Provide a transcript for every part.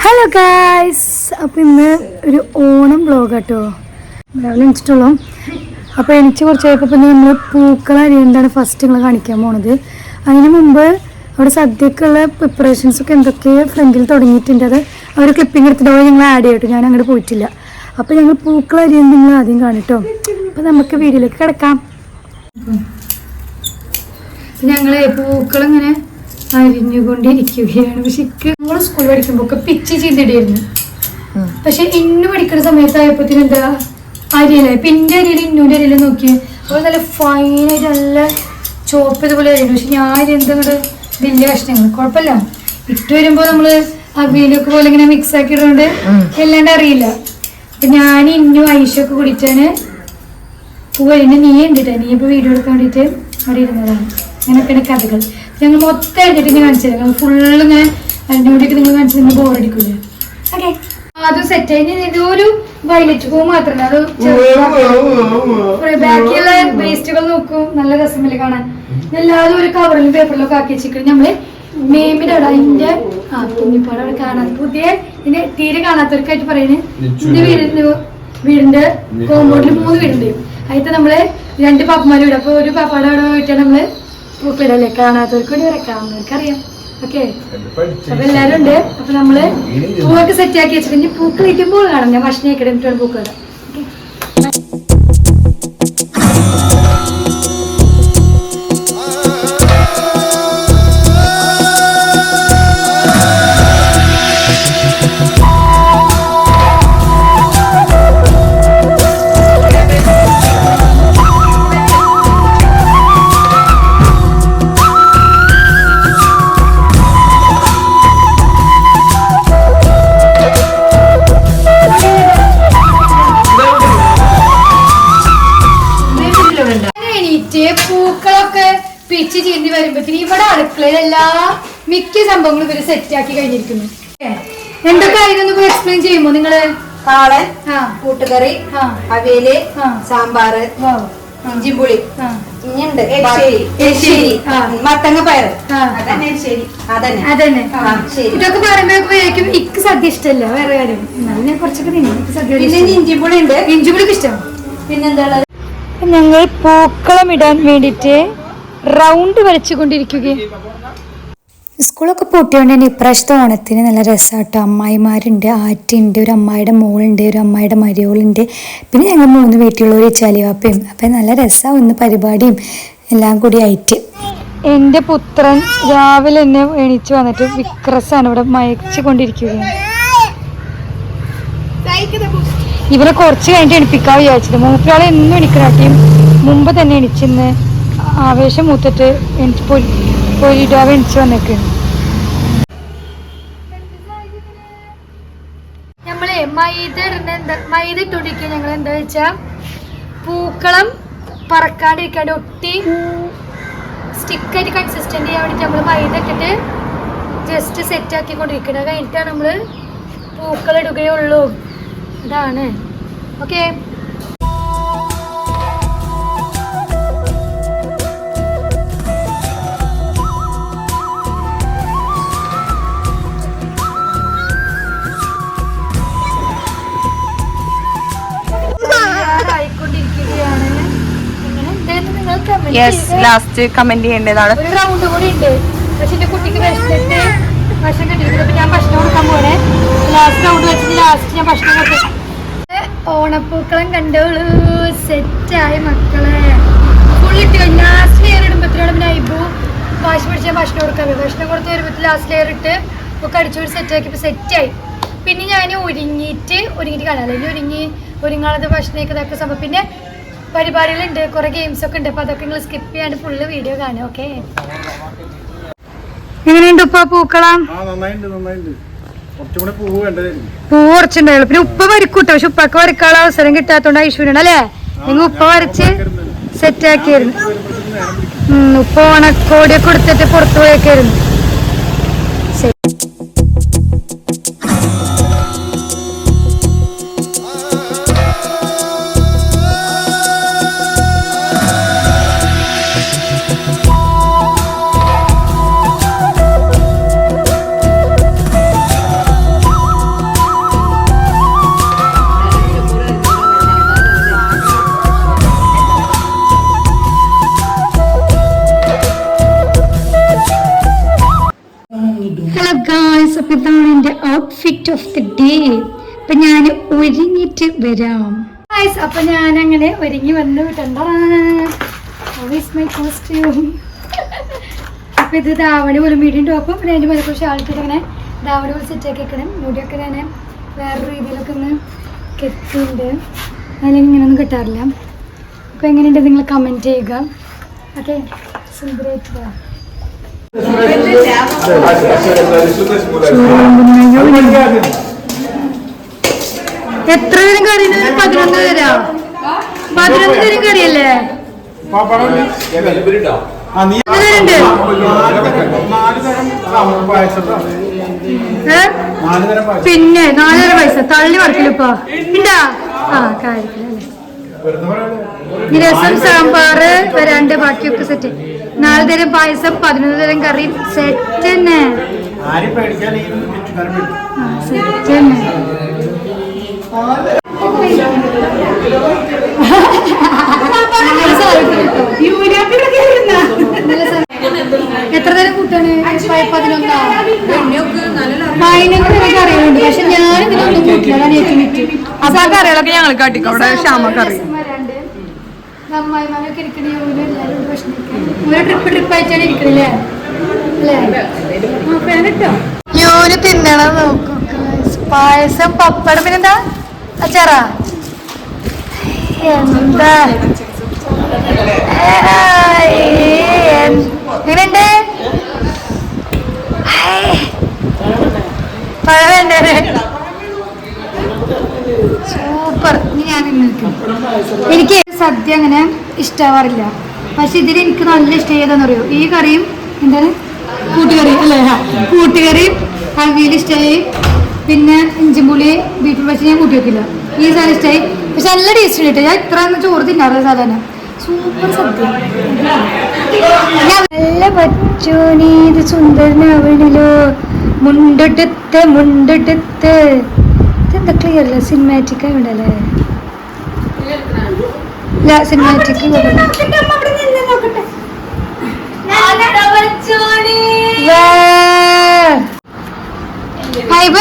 Hello guys, അപ്പോൾ ഇന്ന് ഒരു ഓണം വ്ലോഗ് കേട്ടോ. രാവിലെ എണിച്ചിട്ടുള്ളൂ. അപ്പോൾ എനിക്ക് കുറച്ച് കഴിയപ്പോൾ പിന്നെ നമ്മൾ പൂക്കൾ അരിയേണ്ടാണ് ഫസ്റ്റ് നിങ്ങൾ കാണിക്കാൻ പോണത്. അതിന് മുമ്പ് അവിടെ സദ്യക്കുള്ള പ്രിപ്പറേഷൻസൊക്കെ എന്തൊക്കെ ഫ്രണ്ടിൽ തുടങ്ങിയിട്ടുണ്ട്. അത് അവർ ക്ലിപ്പിംഗ് എടുത്തിട്ട് അവിടെ ഞങ്ങൾ ആഡ് ചെയ്യട്ടോ. ഞാൻ അങ്ങോട്ട് പോയിട്ടില്ല. അപ്പോൾ ഞങ്ങൾ പൂക്കൾ അരിയുന്നത് നിങ്ങൾ ആദ്യം കാണിട്ടോ. അപ്പോൾ നമുക്ക് വീഡിയോയിലേക്ക് കിടക്കാം. ഞങ്ങൾ പൂക്കളിങ്ങനെ അരിഞ്ഞുകൊണ്ടിരിക്കുകയാണ്. പക്ഷെ നമ്മൾ സ്കൂൾ പഠിക്കുമ്പോ ഒക്കെ പിച്ച് ചെയ്തിടായിരുന്നു. പക്ഷെ ഇന്ന് പഠിക്കുന്ന സമയത്തായപ്പോഴത്തേനും എന്താ അരിയല്ലേ, പിന്നെ അരിയിൽ ഇന്നൂന്റെ അരിയിൽ നോക്കി അപ്പോൾ നല്ല ഫൈനായിട്ട് നല്ല ചോപ്പ് ഇതുപോലെ ആയിരുന്നു. പക്ഷെ ഞാൻ എന്തെങ്കിലും വലിയ കഷ്ണങ്ങൾ കുഴപ്പമില്ല. ഇട്ട് വരുമ്പോ നമ്മള് അവിയലൊക്കെ പോലെ ഇങ്ങനെ മിക്സ് ആക്കിയിട്ടുണ്ട് എല്ലാണ്ട് അറിയില്ല. അപ്പൊ ഞാൻ ഇന്നും ഐഷൊക്കെ കുടിച്ചാണ് പൂവരിന് നീ ഉണ്ടിട്ടാ. നീ ഇപ്പൊ വീഡിയോ എടുക്കാൻ വേണ്ടിട്ട് അവിടെ ഇരുന്നതാണ്. അങ്ങനെയൊക്കെയാണ് കഥകൾ. ഞങ്ങൾ മൊത്തം എടുത്തിട്ട് ഇങ്ങനെ കാണിച്ചു തരാം. ഫുള്ള് ഇങ്ങനെ അതിൻ്റെ കൂടിയിട്ട് നിങ്ങൾ കാണിച്ചു നിങ്ങൾ ബോറടിക്കൂല. ഓക്കെ, അത് സെറ്റായി. ഇതൊരു വയലറ്റ് പൂ മാത്രമല്ല, അത് ബാക്കിയുള്ള വേസ്റ്റുകൾ നോക്കും. നല്ല രസമില്ല കാണാൻ. എല്ലാവരും ഒരു കവറിലും പേപ്പറിലൊക്കെ ആക്കി വെച്ചിട്ട് നമ്മള് മേമിന്റെ അവിടെ അതിന്റെ കുഞ്ഞിപ്പാട് അവിടെ കാണാൻ പുതിയ ഇതിന്റെ തീരെ കാണാത്തവർക്കായിട്ട് പറയുന്നത് എന്റെ വീടിന്റെ കോമ്പൗണ്ടിൽ 3 വീടുണ്ട്. അതിൽ നമ്മള് 2 പാപ്പന്മാർ വീട്. അപ്പൊ ഒരു പാപ്പാടെ അവിടെ പോയിട്ടാണ് നമ്മള് പൂപ്പിടല്ലേ. കാണാത്തവർക്ക് വേണ്ടി വരക്കാവുന്നവർക്ക് അറിയാം. ഓക്കെ, അപ്പൊ എല്ലാരും ഉണ്ട്. അപ്പൊ നമ്മള് പൂവൊക്കെ സെറ്റ് ആക്കി വെച്ചിട്ട് പൂക്കൾ ഇട്ടുമ്പോൾ കാണാം. ഞാൻ ഭക്ഷണം കിടന്നിട്ടാണ് പൂക്കൾ. പൂക്കളൊക്കെ പിച്ച് ചീന്തി വരുമ്പോഴത്തേന് ഇവിടെ അടുക്കളയിൽ എല്ലാ മിക്ക സംഭവങ്ങളും ഇവര് സെറ്റ് ആക്കി കഴിഞ്ഞിരിക്കുന്നു. എന്തൊക്കെ ആയിരുന്നു എക്സ്പ്ലെയിൻ ചെയ്യുമ്പോ നിങ്ങള്? കാളൻ, കൂട്ടുകറി, അവിയല്, സാമ്പാറ്, ഇഞ്ചിമ്പുളി, ഇനിയുണ്ട് എരിശ്ശേരി, മത്തങ്ങ പയറ്. അതന്നെ ഇതൊക്കെ പറയുമ്പോഴേക്കും എനിക്ക് സദ്യ ഇഷ്ടമല്ല. വേറെ കാര്യം ഞാൻ കുറച്ചൊക്കെ സദ്യ. പിന്നെ ഇഞ്ചിമ്പുളി ഉണ്ട്. ഇഞ്ചിമ്പുളിക്ക് ഇഷ്ടം. പിന്നെന്താ, ഞങ്ങൾ പൂക്കളം ഇടാൻ വേണ്ടിയിട്ട് റൗണ്ട് വരച്ചുകൊണ്ടിരിക്കുകയും. സ്കൂളൊക്കെ പൂട്ടിയോണ്ട് തന്നെ ഇപ്രാവശ്യത്തെ ഓണത്തിന് നല്ല രസമാട്ടോ. അമ്മായിമാരുണ്ട്, ആറ്റുണ്ട്, ഒരു അമ്മായിയുടെ മോളുണ്ട്, ഒരു അമ്മായിയുടെ മരിയോളുണ്ട്, പിന്നെ ഞങ്ങൾ 3 വീട്ടിലുള്ള ഒരു ചലിവാപ്പയും. അപ്പം നല്ല രസമാണ് ഇന്ന് പരിപാടിയും എല്ലാം കൂടി ആയിട്ട്. എൻ്റെ പുത്രൻ രാവിലെ തന്നെ എണീച്ച് വന്നിട്ട് വിക്രസാണ് ഇവിടെ മയച്ചു കൊണ്ടിരിക്കുകയാണ്. ഇവരെ കുറച്ച് കഴിഞ്ഞിട്ട് എണിപ്പിക്കാൻ വിചാരിച്ചത്. മൂപ്പരാളെ എന്നും എണിക്കണാട്ടിയും മുമ്പ് തന്നെ എണിച്ചിന്ന് ആവേശം മൂത്തിട്ട് പൊരിടാവ് എണിച്ച് വന്നേക്കാണ്. നമ്മളെ മൈദ ഇട്ടുകൊണ്ടിരിക്കുക. ഞങ്ങൾ എന്താ വെച്ചാ പൂക്കളം പറക്കാണ്ടിരിക്കാണ്ട് ഒട്ടി സ്റ്റിക്കായിട്ട് കൺസിസ്റ്റന്റ് ചെയ്യാൻ വേണ്ടിട്ട് നമ്മള് മൈദ ഇട്ടിട്ട് ജസ്റ്റ് സെറ്റ് ആക്കിക്കൊണ്ടിരിക്കുന്നത്. കഴിഞ്ഞിട്ടാണ് നമ്മള് പൂക്കൾ ഇടുകയുള്ളൂ. ഇതാണ് ഓക്കെ. ലാസ്റ്റ് കമന്റ് ചെയ്യേണ്ടതാണ്. ഒരു റൗണ്ട് കൂടി ഉണ്ട്. പക്ഷെ എന്റെ കുട്ടിക്ക് വിശന്നിട്ട് ഭക്ഷണം കിട്ടിയിട്ടില്ല. അപ്പൊ ഞാൻ ഭക്ഷണം കൊടുക്കാൻ പോണേ. ലാസ്റ്റ് റൗണ്ട് വെച്ചിട്ട് ലാസ്റ്റ് ഞാൻ ഭക്ഷണം കൊടുത്തു. ഓണപ്പൂക്കളം കണ്ടോളൂ. സെറ്റായി മക്കളെ. ഫുള്ളിട്ട് കഴിഞ്ഞ് ലാസ്റ്റ് ലെയർ ഇടുമ്പോഴത്തേനാണ് പിന്നെ ഐബു വാശി പിടിച്ചാൽ ഭക്ഷണം കൊടുക്കാൻ. ഭക്ഷണം കൊടുത്ത് വരുമ്പോൾ ലാസ്റ്റ് ലെയർ ഇട്ട് ഒക്കെ അടിച്ചുകൂടി സെറ്റാക്കിയപ്പോൾ സെറ്റായി. പിന്നെ ഞാൻ ഒരുങ്ങിയിട്ട് കാണാമല്ലോ. ഇനി ഒരുങ്ങാളത് ഭക്ഷണമൊക്കെ ഇതൊക്കെ സംഭവം. പിന്നെ പരിപാടികളുണ്ട്, കുറേ ഗെയിംസ് ഒക്കെ ഉണ്ട്. അപ്പോൾ അതൊക്കെ നിങ്ങൾ സ്കിപ്പ് ചെയ്യാണ്ട് ഫുള്ള് വീഡിയോ കാണും. ഓക്കെ, എങ്ങനെയുണ്ട് ഉപ്പ പൂക്കളം? പൂ കുറച്ചുണ്ടായുള്ളൂ. പിന്നെ ഉപ്പ വരക്കൂട്ടോ, പക്ഷെ ഉപ്പൊക്കെ വരക്കാനുള്ള അവസരം കിട്ടാത്തോണ്ട് ഐശ്വര്യണ്ട് അല്ലേ? നിങ്ങൾ ഉപ്പ വരച്ച് സെറ്റ് ആക്കിയായിരുന്നു. ഉപ്പ ഓണക്കോടിയൊക്കെ കൊടുത്തിട്ട് പുറത്തു പോയേക്കായിരുന്നു. ഹലോ ഗായ്സ്, അപ്പൊ ഇതാണ് എന്റെ ഔട്ട്ഫിറ്റ് ഓഫ് ദി ഡേ. അപ്പൊ ഞാൻ ഒരുങ്ങിട്ട് വരാം ഗായ്സ്. അപ്പൊ ഞാൻ അങ്ങനെ ഒരുങ്ങി വന്ന് മൈ കോസ്റ്റ്യൂം. അപ്പൊ ഇത് ധാവണി പോലെ മീഡിയം ടോപ്പും പിന്നെ അതിന്റെ മേലെ ഷാളിട്ടിട്ട് അങ്ങനെ ധാവണി പോലെ സെറ്റ് ആക്കി വെക്കണം. മുടിയൊക്കെ ഞാൻ വേറെ രീതിയിലൊക്കെ ഒന്ന് കെട്ടിണ്ട്. അതിലേക്ക് ഇങ്ങനെയൊന്നും കെട്ടാറില്ല. അപ്പൊ എങ്ങനെയുണ്ട് നിങ്ങൾ കമന്റ് ചെയ്യുക. ഓക്കെ, സുന്ദരമായിട്ട് എത്ര തരം കറി? 11 തരം. 11 തരം കറിയല്ലേ? പിന്നെ 4 തരം പൈസ തള്ളി മറക്കില്ലപ്പാ ഉണ്ടാ. ആ കാര്യത്തിലല്ലേ. രസം സാമ്പാറ് വരാണ്ട് ബാക്കിയൊക്കെ സെറ്റ്. 4 തരം പായസം, 11 തരം കറി. സെറ്റ് തന്നെ, സെറ്റ് തന്നെ. എത്ര തരം കൂട്ടാണ്? 11. 15 തരം കറികളുണ്ട്. പക്ഷെ ഞാൻ ഇതിലൊന്നും കൂട്ടില്ല, അതാണ് ഏറ്റവും വിറ്റ്. അപ്പൊ ആ കറികളൊക്കെ ഞങ്ങൾ കാട്ടിക്കോ. ക്ഷാമക്കറി അമ്മായിമാരൊക്കെ ഇരിക്കണേ, ഒരു ട്രിപ്പ് ആയിട്ടാണ് ഇരിക്കണില്ലേ കേട്ടോ. യോന് തിന്നണം നോക്കും. പായസം, പപ്പടം, പിന്നെന്താ അച്ചാറാ. എന്താ എങ്ങനെയുണ്ട്? പഴം വേണ്ടേ? സൂപ്പർ. ഞാൻ എനിക്ക് സദ്യ അങ്ങനെ ഇഷ്ടാവാറില്ല, പക്ഷെ ഇതിൽ എനിക്ക് നല്ല ഇഷ്ടം ഏതാന്ന് അറിയോ? ഈ കറിയും എന്താണ് കൂട്ടുകറി അല്ലേ? കൂട്ടുകറിയും അവിയൽ ഇഷ്ടമായി. പിന്നെ ഇഞ്ചിമ്പുളി ബീറ്റ്റൂട്ട് വെച്ച് ഞാൻ കൂട്ടി വെക്കില്ല. ഈ സാധനം ഇഷ്ടമായി. പക്ഷെ നല്ല ടേസ്റ്റ് കിട്ടും. ഞാൻ ഇത്ര ചോറ് തിന്നാറ് സാധാരണ. സൂപ്പർ സദ്യ. നല്ല പറ്റൂനി, ഇത് സുന്ദരനാവണിലോ. മുണ്ടെടുത്ത് ഇതെന്താ ക്ലിയർ അല്ല? സിനിമാറ്റിക് ആയിണ്ടല്ലേ? സിനിമാറ്റിക്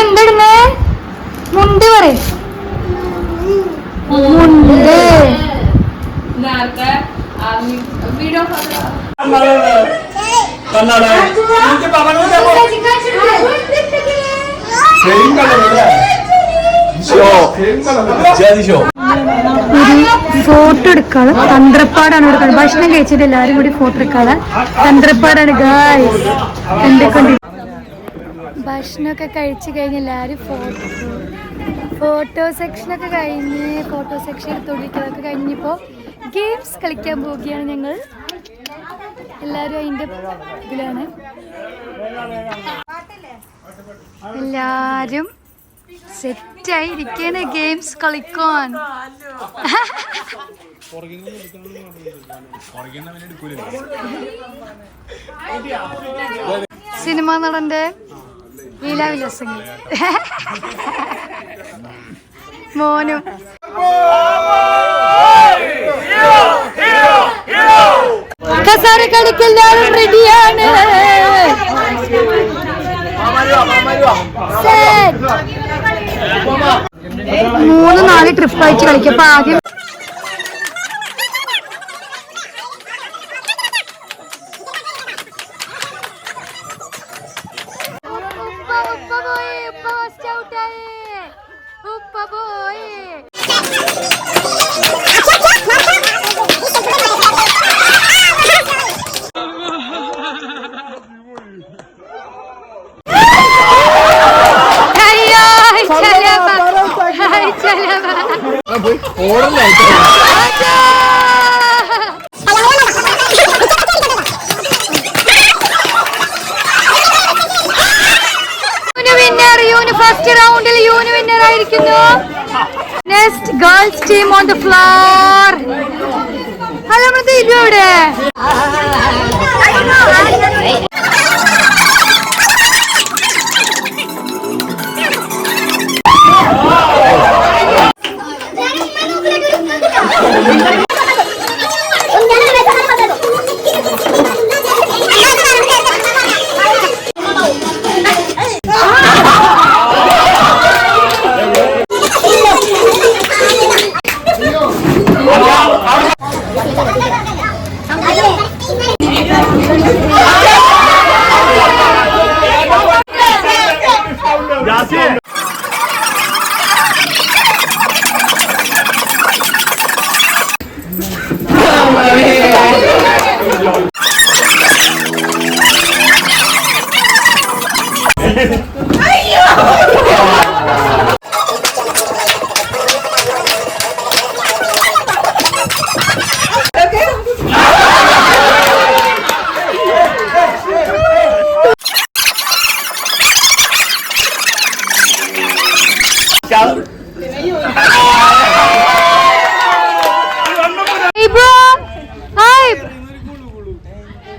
എന്തിടുന്നേ? മുണ്ട് പറയും. മുണ്ട് ഫോട്ടോ എടുക്കാള് തന്ത്രപ്പാടാണ് എടുക്കുന്നത്. ഭക്ഷണം കഴിച്ചിട്ട് എല്ലാരും കൂടി ഫോട്ടോ എടുക്കാള് തന്ത്രപ്പാടാണ് ഗായ്സ്. എന്തൊക്കെ ഭക്ഷണമൊക്കെ കഴിച്ചു കഴിഞ്ഞ് എല്ലാവരും ഫോട്ടോ സെക്ഷനൊക്കെ കഴിഞ്ഞ് ഫോട്ടോ സെക്ഷൻ എടുത്തോണ്ടിരിക്കുന്നതൊക്കെ കഴിഞ്ഞപ്പോൾ ഗെയിംസ് കളിക്കാൻ പോവുകയാണ് ഞങ്ങൾ. എല്ലാവരും അതിൻ്റെ ഇതിലാണ്. എല്ലാരും സെറ്റായി ഇരിക്കാണ് ഗെയിംസ് കളിക്കാൻ. സിനിമാ നടന്റെ ലീലാവിലാസങ്ങൾ മോനും കസാര കളിക്കെല്ലാവരും റെഡിയാണ്. 3-4 ട്രിപ്പായിട്ട് കളിക്കും. അപ്പൊ ആദ്യം ഫസ്റ്റ് റൗണ്ടിൽ യൂന് വിന്നർ ആയിരിക്കുന്നു. Next girls team on the floor. Hello നമ്മുടെ ഇത് എവിടെ?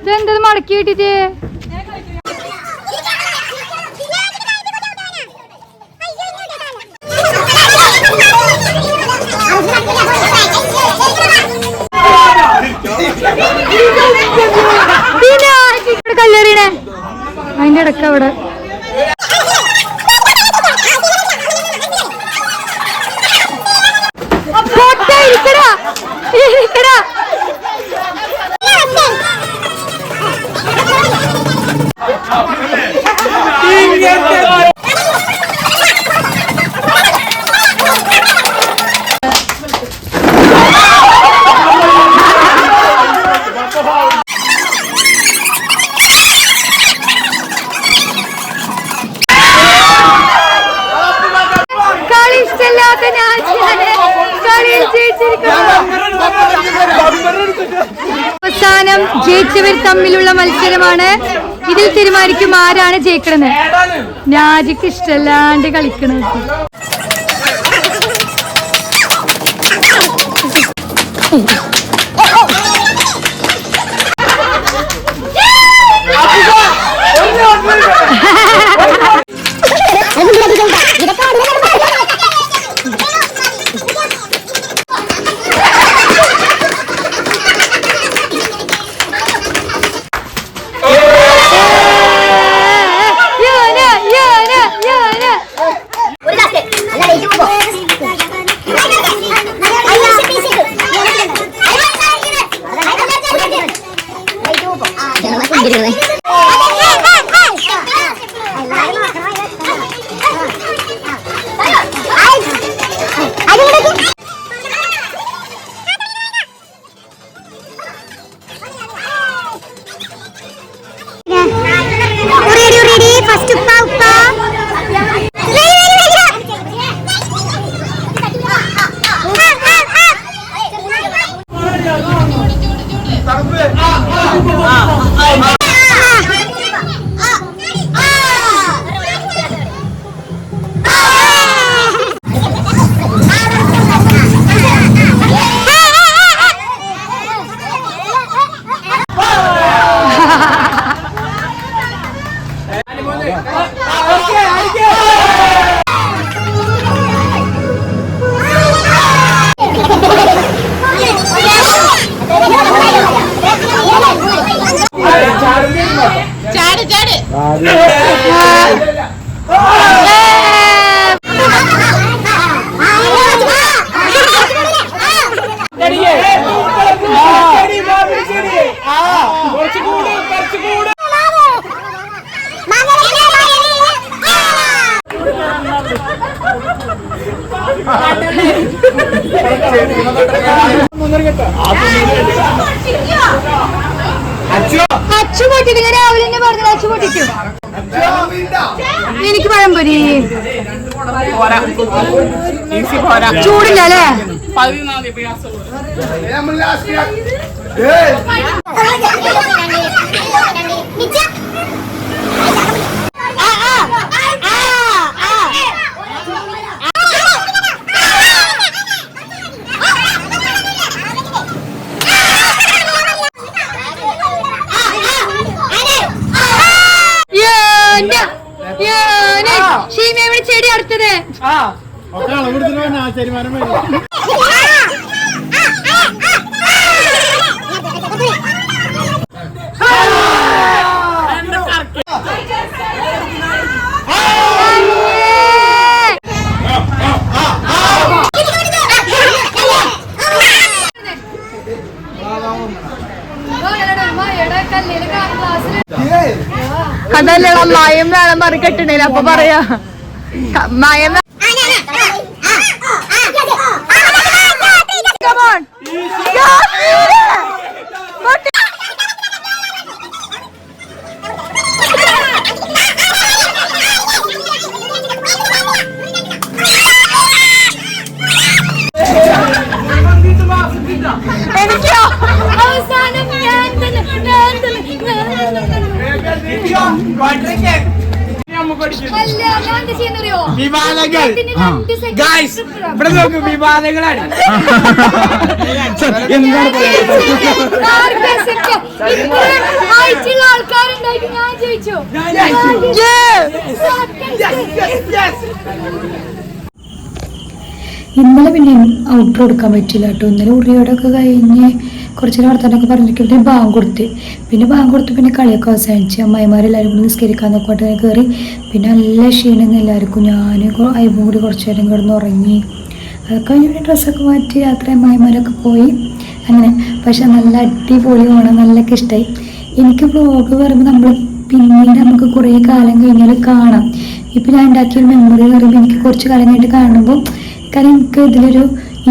ഇതെന്തത് മടക്കി കിട്ടിട്ട്? കല്ലെറിയണേ അതിന്റെ ഇടക്ക് അവിടെ ഇരിക്കടാ ഇരിക്കടാ. കളി ഇഷ്ടമില്ലാത്ത കളിയിൽ ജയിച്ചിരിക്കുന്നു. അവസാനം ജയിച്ചവർ തമ്മിലുള്ള മത്സരമാണ്. ഇതിൽ തീരുമാനിക്കും ആരാണ് ജയിക്കണമെന്ന്. രാജിക്ക് ഇഷ്ടമല്ലാണ്ട് കളിക്കണത്. അച്ചു പൊട്ടിക്കും. ഞാൻ രാവിലെ തന്നെ പറഞ്ഞു അച്ചു പൊട്ടിക്കും. എനിക്ക് പഴംപൊരി ചൂടില്ല അല്ലേ? ചെടി അടുത്തത് അതല്ലടാ മയം വേണം പറ കെട്ടണേല അപ്പൊ പറയാ മയം എനിക്കോ അവസാനം വിവാദങ്ങളാണ് ആൾക്കാരുണ്ടായിട്ട് ഞാൻ ജയിച്ചു. ഇന്നലെ പിന്നെ ഔട്ടർ എടുക്കാൻ പറ്റില്ല കേട്ടോ. ഇന്നലെ ഉറിയോടൊക്കെ കഴിഞ്ഞ് കുറച്ച് വർത്താനൊക്കെ പറഞ്ഞിരിക്കും. ബാങ്ക് കൊടുത്ത് പിന്നെ കളിയൊക്കെ അവസാനിച്ച് അമ്മായിമാരെല്ലാവരും കൂടി നിസ്കരിക്കാന്നൊക്കെ പറഞ്ഞ് കയറി. പിന്നെ നല്ല ക്ഷീണം എല്ലാവർക്കും. ഞാൻ അയ്യപ്പം കൂടി കുറച്ച് നേരം കിടന്ന് ഉറങ്ങി. അതൊക്കെ കഴിഞ്ഞ് ഡ്രസ്സൊക്കെ മാറ്റി രാത്രി അമ്മായിമാരൊക്കെ പോയി അങ്ങനെ. പക്ഷെ നല്ല അടിപൊളി ഓണം, നല്ലൊക്കെ ഇഷ്ടമായി. എനിക്ക് വ്ളോഗ് പറയുമ്പോൾ നമ്മൾ പിന്നീട് നമുക്ക് കുറേ കാലം കഴിഞ്ഞാൽ കാണാം. ഇപ്പം ഞാൻ ഉണ്ടാക്കിയൊരു മെമ്മറി പറയുമ്പോൾ എനിക്ക് കുറച്ച് കാലം കഴിഞ്ഞിട്ട് കാണുമ്പോൾ, കാരണം എനിക്ക് ഇതിലൊരു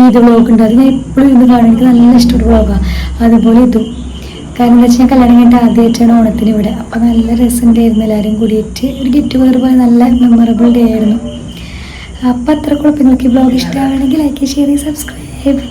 ഈദ് വ്ളോഗ് ഉണ്ട്, അത് ഞാൻ എപ്പോഴും ഇരുന്ന് കാണും. എനിക്ക് നല്ല ഇഷ്ടമുള്ള വ്ളോഗാണ്. അതുപോലെ ഇതും. കാരണം എന്താ വെച്ചാൽ ഞാൻ കല്യാണം കഴിഞ്ഞിട്ട് ആദ്യമായിട്ടാണ് ഓണത്തിന് ഇവിടെ. അപ്പം നല്ല രസമുണ്ടായിരുന്നു എല്ലാവരും കൂടിയിട്ട്. ഒരു ഗെറ്റ് ടുഗദർ പോലെ നല്ല മെമ്മറബിൾ ഡേ ആയിരുന്നു. അപ്പം അത്ര കുഴപ്പങ്ങൾക്ക് ഈ വ്ളോഗ് ഇഷ്ടമാണെങ്കിൽ ലൈക്ക്, ഷെയർ, സബ്സ്ക്രൈബ്.